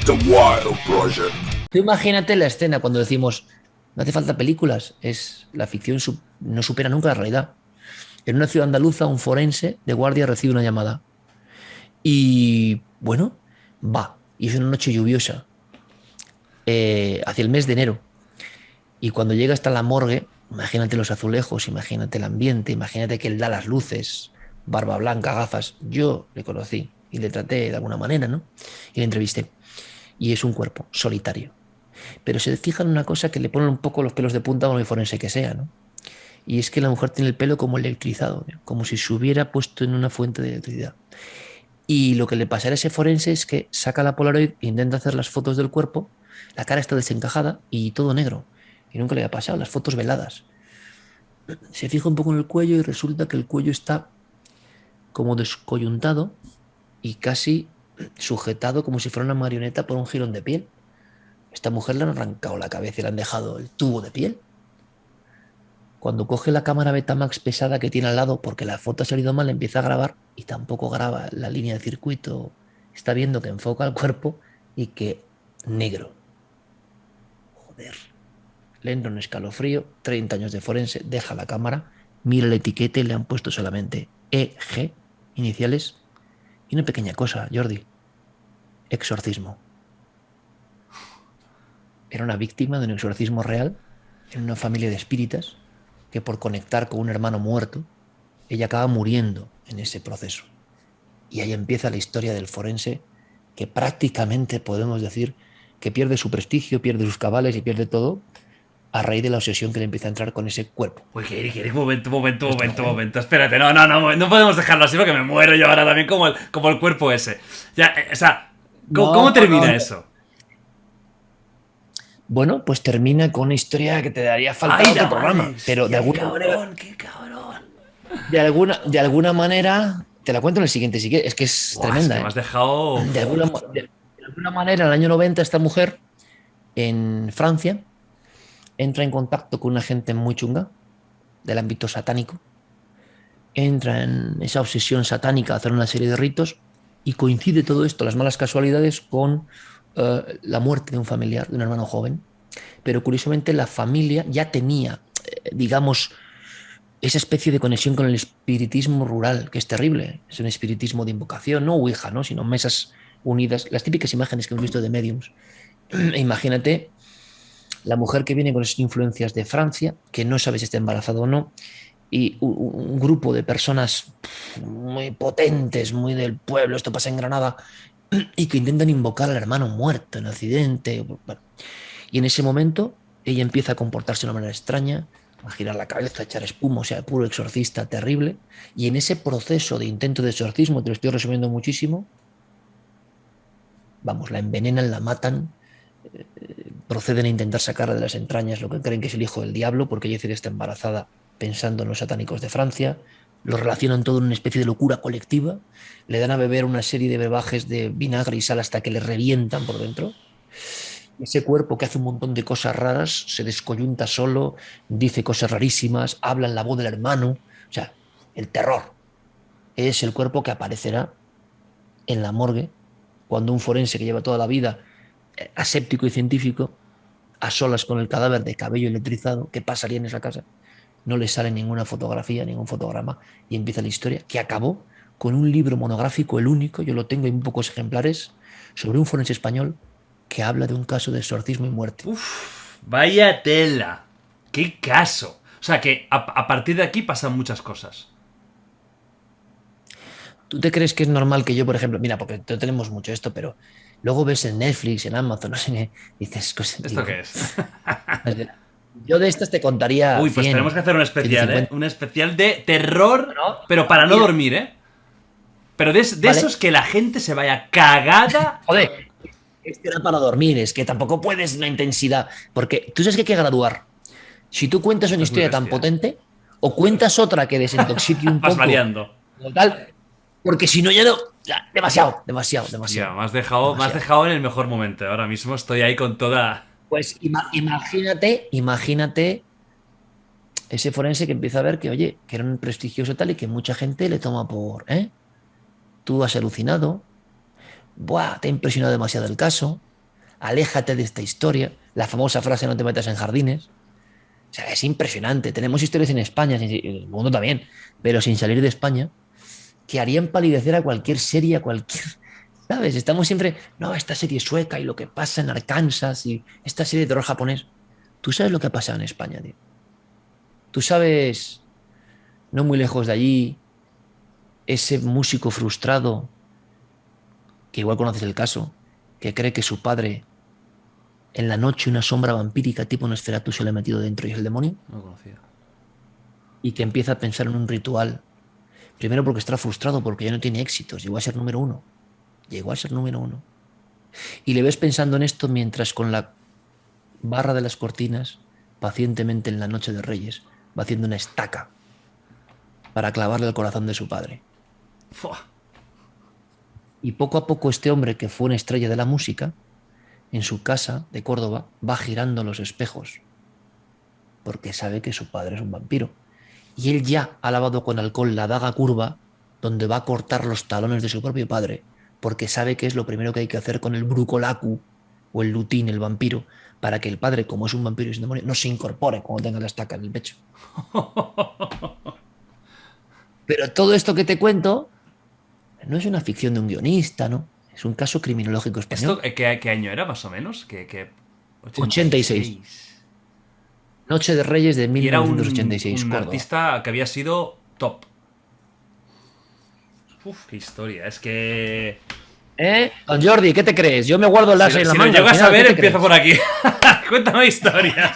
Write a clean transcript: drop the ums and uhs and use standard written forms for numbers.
The Wild Project. Tú imagínate la escena cuando decimos, no hace falta películas, es la ficción no supera nunca la realidad. En una ciudad andaluza, un forense de guardia recibe una llamada. Y bueno, va. Y es una noche lluviosa, hacia el mes de enero. Y cuando llega hasta la morgue, imagínate los azulejos, imagínate el ambiente, imagínate que él da las luces, barba blanca, gafas. Yo le conocí y le traté de alguna manera, ¿no? Y le entrevisté. Y es un cuerpo solitario. Pero se fijan en una cosa que le ponen un poco los pelos de punta a un forense que sea, ¿no? Y es que la mujer tiene el pelo como electrizado, ¿no? Como si se hubiera puesto en una fuente de electricidad. Y lo que le pasará a ese forense es que saca la Polaroid e intenta hacer las fotos del cuerpo, la cara está desencajada y todo negro. Y nunca le ha pasado, las fotos veladas. Se fija un poco en el cuello y resulta que el cuello está como descoyuntado y casi sujetado como si fuera una marioneta por un jirón de piel. Esta mujer le han arrancado la cabeza y le han dejado el tubo de piel. Cuando coge la cámara Betamax pesada que tiene al lado porque la foto ha salido mal, empieza a grabar y tampoco graba la línea de circuito. Está viendo que enfoca el cuerpo y que negro. Joder. Le entra un escalofrío, 30 años de forense, deja la cámara, mira la etiqueta y le han puesto solamente EG, iniciales, y una pequeña cosa, Jordi. Exorcismo. Era una víctima de un exorcismo real en una familia de espíritas que por conectar con un hermano muerto, ella acaba muriendo en ese proceso. Y ahí empieza la historia del forense que prácticamente podemos decir que pierde su prestigio, pierde sus cabales y pierde todo a raíz de la obsesión que le empieza a entrar con ese cuerpo. Uy, Eric, momento. Espérate, no podemos dejarlo así porque me muero yo ahora también como el cuerpo ese. Ya, o sea, ¿cómo termina eso? Bueno, pues termina con una historia que te daría falta de otro programa. Pero de alguna manera. ¡Qué cabrón! De alguna manera. Te la cuento en el siguiente, si quieres. Es que es tremenda. Es que me has dejado. De alguna manera, en el año 90, esta mujer en Francia entra en contacto con una gente muy chunga del ámbito satánico. Entra en esa obsesión satánica a hacer una serie de ritos y coincide todo esto, las malas casualidades, con la muerte de un familiar, de un hermano joven. Pero curiosamente la familia ya tenía, digamos, esa especie de conexión con el espiritismo rural, que es terrible. Es un espiritismo de invocación, no ouija, ¿no? Sino mesas unidas, las típicas imágenes que hemos visto de mediums. Imagínate la mujer que viene con esas influencias de Francia, que no sabe si está embarazada o no, y un grupo de personas muy potentes, muy del pueblo, esto pasa en Granada, y que intentan invocar al hermano muerto en accidente. Bueno, y en ese momento ella empieza a comportarse de una manera extraña, a girar la cabeza, a echar espuma, o sea, puro exorcista terrible. Y en ese proceso de intento de exorcismo, te lo estoy resumiendo muchísimo, vamos, la envenenan, la matan, proceden a intentar sacarla de las entrañas lo que creen que es el hijo del diablo, porque ella dice que está embarazada pensando en los satánicos de Francia. Lo relacionan todo en una especie de locura colectiva, le dan a beber una serie de brebajes de vinagre y sal hasta que le revientan por dentro. Ese cuerpo que hace un montón de cosas raras se descoyunta solo, dice cosas rarísimas, habla en la voz del hermano. O sea, el terror es el cuerpo que aparecerá en la morgue cuando un forense que lleva toda la vida aséptico y científico, a solas con el cadáver de cabello electrizado, ¿qué pasaría en esa casa? No le sale ninguna fotografía, ningún fotograma, y empieza la historia que acabó con un libro monográfico, el único, yo lo tengo en pocos ejemplares, sobre un forense español que habla de un caso de exorcismo y muerte. Uf, vaya tela. ¡Qué caso! O sea que a partir de aquí pasan muchas cosas. ¿Tú te crees que es normal que yo, por ejemplo, mira, porque no tenemos mucho esto, pero luego ves en Netflix, en Amazon, no sé qué, dices cosas. ¿Esto qué es? Yo de estas te contaría Uy, pues 100, tenemos que hacer un especial, 150. Un especial de terror, ¿No? pero para no Mira. dormir, Pero de Vale. esos que la gente se vaya cagada. Joder, este era para dormir, es que tampoco puedes una intensidad, porque tú sabes que hay que graduar. Si tú cuentas una Esto es muy historia tan bestia. potente, o cuentas otra que desintoxique un Vas poco, variando. o tal, porque si no ya no, ya, demasiado. Ya, me has dejado en el mejor momento. Ahora mismo estoy ahí con toda. Pues imagínate ese forense que empieza a ver que, oye, que era un prestigioso tal y que mucha gente le toma por, ¿eh? Tú has alucinado, buah, te ha impresionado demasiado el caso, aléjate de esta historia. La famosa frase no te metas en jardines. O sea, es impresionante. Tenemos historias en España, en el mundo también, pero sin salir de España, que harían palidecer a cualquier serie, a cualquier... ¿Sabes? Estamos siempre, no, esta serie sueca y lo que pasa en Arkansas y esta serie de terror japonés. ¿Tú sabes lo que ha pasado en España, tío? Tú sabes, no muy lejos de allí, ese músico frustrado, que igual conoces el caso, que cree que su padre, en la noche, una sombra vampírica tipo Nosferatu se le ha metido dentro y es el demonio, No lo conocía. y que empieza a pensar en un ritual. Primero porque está frustrado, porque ya no tiene éxitos, llegó a ser número uno. Llegó a ser número uno. Y le ves pensando en esto mientras con la barra de las cortinas, pacientemente en la noche de Reyes, va haciendo una estaca para clavarle el corazón de su padre. Fua. Y poco a poco este hombre, que fue una estrella de la música, en su casa de Córdoba, va girando los espejos, porque sabe que su padre es un vampiro. Y él ya ha lavado con alcohol la daga curva donde va a cortar los talones de su propio padre, porque sabe que es lo primero que hay que hacer con el brucolacu o el lutín, el vampiro, para que el padre, como es un vampiro y es un demonio, no se incorpore cuando tenga la estaca en el pecho. Pero todo esto que te cuento no es una ficción de un guionista, ¿no? Es un caso criminológico español. ¿Esto qué año era, más o menos? 86. Noche de Reyes de Y era 1986, un Córdoba. artista que había sido top. Uf, qué historia. Es que... ¿Eh? Don Jordi, ¿qué te crees? Yo me guardo el Si, láser en la si lo manga. llegas al final, a ver, ¿qué te empiezo crees? por aquí. Cuéntame historias.